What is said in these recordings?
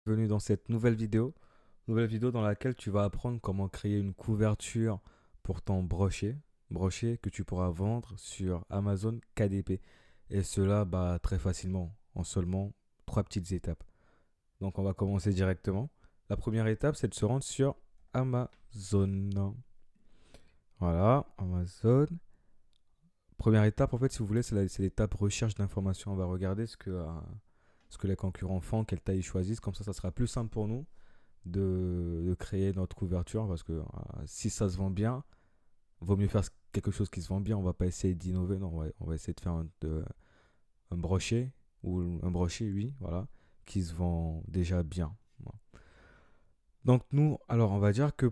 Bienvenue dans cette nouvelle vidéo dans laquelle tu vas apprendre comment créer une couverture pour ton brochet que tu pourras vendre sur Amazon KDP. Et cela très facilement, en seulement trois petites étapes. Donc on va commencer directement. La première étape, c'est de se rendre sur Amazon. Voilà, Amazon. Première étape, en fait, si vous voulez, c'est l'étape recherche d'informations. On va regarder ce que les concurrents font, quelle taille ils choisissent. Comme ça sera plus simple pour nous de créer notre couverture parce que si ça se vend bien, vaut mieux faire quelque chose qui se vend bien. On va pas essayer d'innover, non, on va essayer de faire un brochet ou un brochet, oui, voilà, qui se vend déjà bien. Voilà. Donc nous, alors on va dire que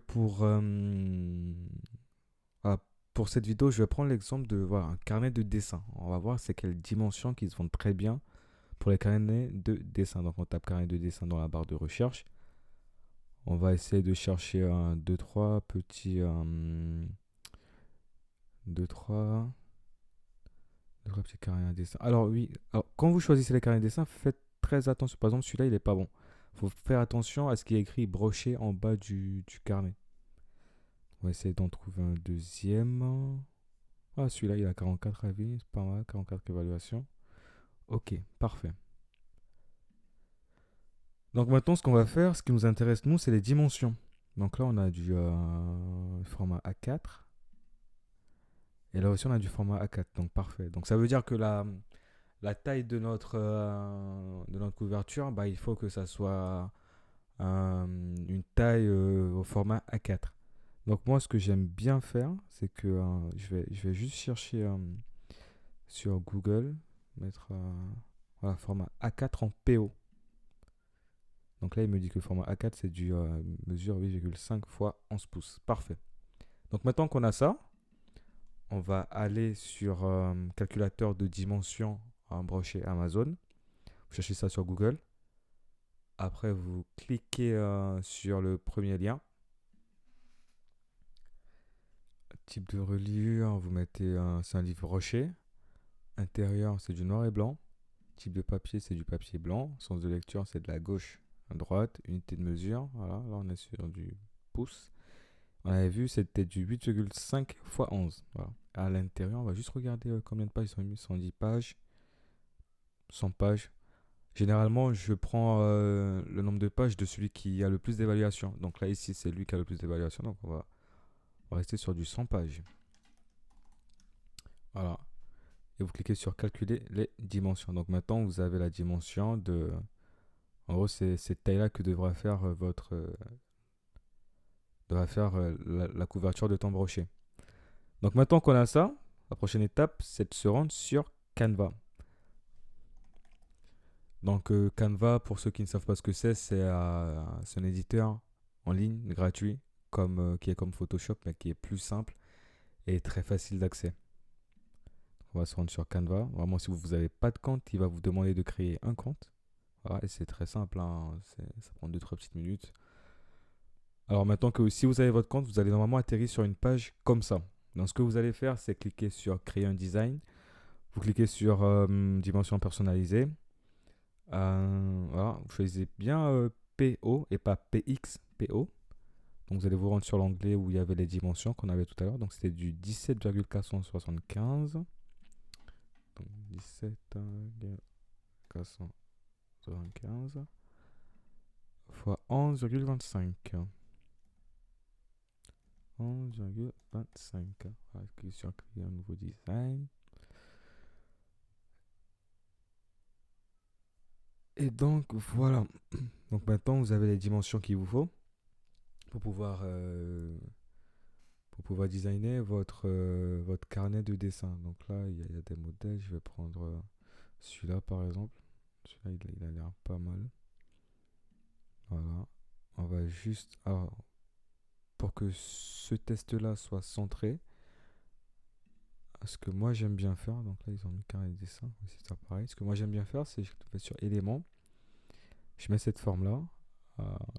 ah, pour cette vidéo, je vais prendre l'exemple de voilà, un carnet de dessin. On va voir c'est quelles dimensions qui se vendent très bien pour les carnets de dessin. Donc on tape carnet de dessin dans la barre de recherche. On va essayer de chercher un, deux, trois petits. Deux, trois. Deux, trois petits carnets à dessin. Alors, oui. Alors, quand vous choisissez les carnets de dessin, faites très attention. Par exemple, celui-là, il est pas bon. Faut faire attention à ce qui est écrit broché en bas du carnet. On va essayer d'en trouver un deuxième. Ah, celui-là, il a 44 avis. C'est pas mal. 44 évaluations. Ok, parfait. Donc, maintenant, ce qu'on va faire, ce qui nous intéresse, nous, c'est les dimensions. Donc là, on a du format A4. Et là aussi, on a du format A4, donc parfait. Donc ça veut dire que la taille de notre couverture, il faut que ça soit une taille au format A4. Donc moi, ce que j'aime bien faire, c'est que je vais juste chercher sur Google, mettre voilà, format A4 en PO. Donc là, il me dit que le format A4, c'est du mesure 8,5 fois 11 pouces. Parfait. Donc maintenant qu'on a ça, on va aller sur calculateur de dimension en brochet Amazon. Vous cherchez ça sur Google. Après, vous cliquez sur le premier lien. Type de reliure, vous mettez c'est un livre rocher. Intérieur, c'est du noir et blanc. Type de papier, c'est du papier blanc. Sens de lecture, c'est de la gauche à droite. Unité de mesure, voilà, là on est sur du pouce. On avait vu, c'était du 8,5 x 11. Voilà. À l'intérieur, on va juste regarder combien de pages ils sont mis. 110 pages, 100 pages. Généralement, je prends le nombre de pages de celui qui a le plus d'évaluation. Donc là, ici, c'est lui qui a le plus d'évaluation. Donc on va rester sur du 100 pages. Voilà. Et vous cliquez sur calculer les dimensions. Donc maintenant, vous avez la dimension de... En gros, c'est cette taille-là que devra faire la couverture de ton brochet. Donc maintenant qu'on a ça, la prochaine étape, c'est de se rendre sur Canva. Donc Canva, pour ceux qui ne savent pas ce que c'est un éditeur en ligne gratuit qui est comme Photoshop, mais qui est plus simple et très facile d'accès. On va se rendre sur Canva. Vraiment, si vous n'avez pas de compte, il va vous demander de créer un compte. Voilà, et c'est très simple, hein, ça prend deux trois petites minutes. Alors maintenant que si vous avez votre compte, vous allez normalement atterrir sur une page comme ça. Donc ce que vous allez faire, c'est cliquer sur créer un design. Vous cliquez sur dimension personnalisée. Voilà, vous choisissez bien PO et pas PX, PO. Donc vous allez vous rendre sur l'onglet où il y avait les dimensions qu'on avait tout à l'heure. Donc c'était du 17,475. Donc 17,475 fois 11,25. 11,25. Voilà, cliquez sur créer un nouveau design. Et donc voilà. Donc maintenant vous avez les dimensions qu'il vous faut pour pouvoir euh, pour pouvoir designer votre carnet de dessin. Donc là, il y a des modèles. Je vais prendre celui-là par exemple. Celui-là, il a l'air pas mal. Voilà. On va juste. Alors, pour que ce test-là soit centré, ce que moi j'aime bien faire, donc là ils ont mis carnet de dessin, c'est ça pareil. Ce que moi j'aime bien faire, c'est que je vais sur éléments, je mets cette forme-là,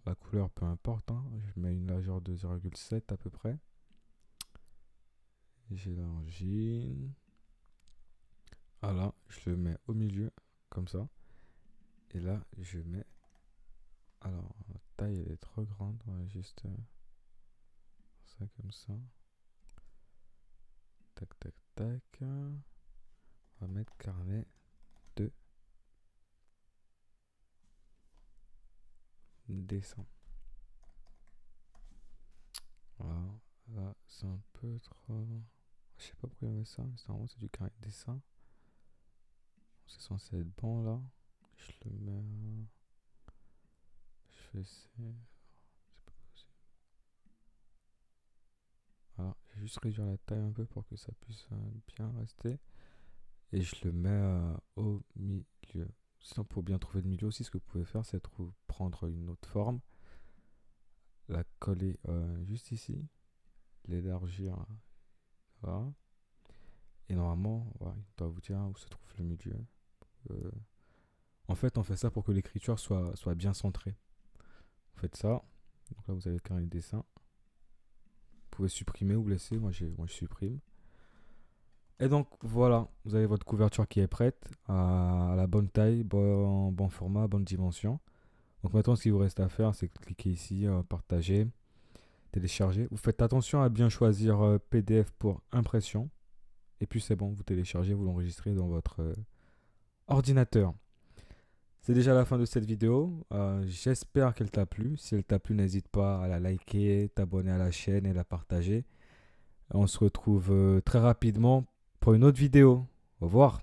la couleur peu importe, hein. Je mets une largeur de 0,7 à peu près. J'élargis. Voilà, je le mets au milieu, comme ça. Et là, je mets Alors, la taille elle est trop grande. On va juste ça comme ça. Tac, tac, tac. On va mettre carnet de dessin. Voilà. Là, c'est un peu trop. Je sais pas pourquoi il met ça, mais normalement c'est du carnet de dessin. C'est censé être bon là. Je le mets. Je fais essayer. C'est pas possible. Alors, je vais juste réduire la taille un peu pour que ça puisse bien rester. Et je le mets au milieu. Sinon, pour bien trouver le milieu aussi, ce que vous pouvez faire, c'est prendre une autre forme, la coller juste ici, l'élargir. Voilà. Et normalement, voilà, il doit vous dire où se trouve le milieu. Euh, En fait, on fait ça pour que l'écriture soit bien centrée. Vous faites ça. Donc là, vous avez le carnet de dessin. Vous pouvez supprimer ou laisser. Moi, je supprime. Et donc, voilà. Vous avez votre couverture qui est prête. À la bonne taille, bon format, bonne dimension. Donc maintenant, ce qu'il vous reste à faire, c'est cliquer ici, partager, télécharger. Vous faites attention à bien choisir PDF pour impression. Et puis c'est bon, vous téléchargez, vous l'enregistrez dans votre ordinateur. C'est déjà la fin de cette vidéo. J'espère qu'elle t'a plu. Si elle t'a plu, n'hésite pas à la liker, t'abonner à la chaîne et la partager. On se retrouve très rapidement pour une autre vidéo. Au revoir.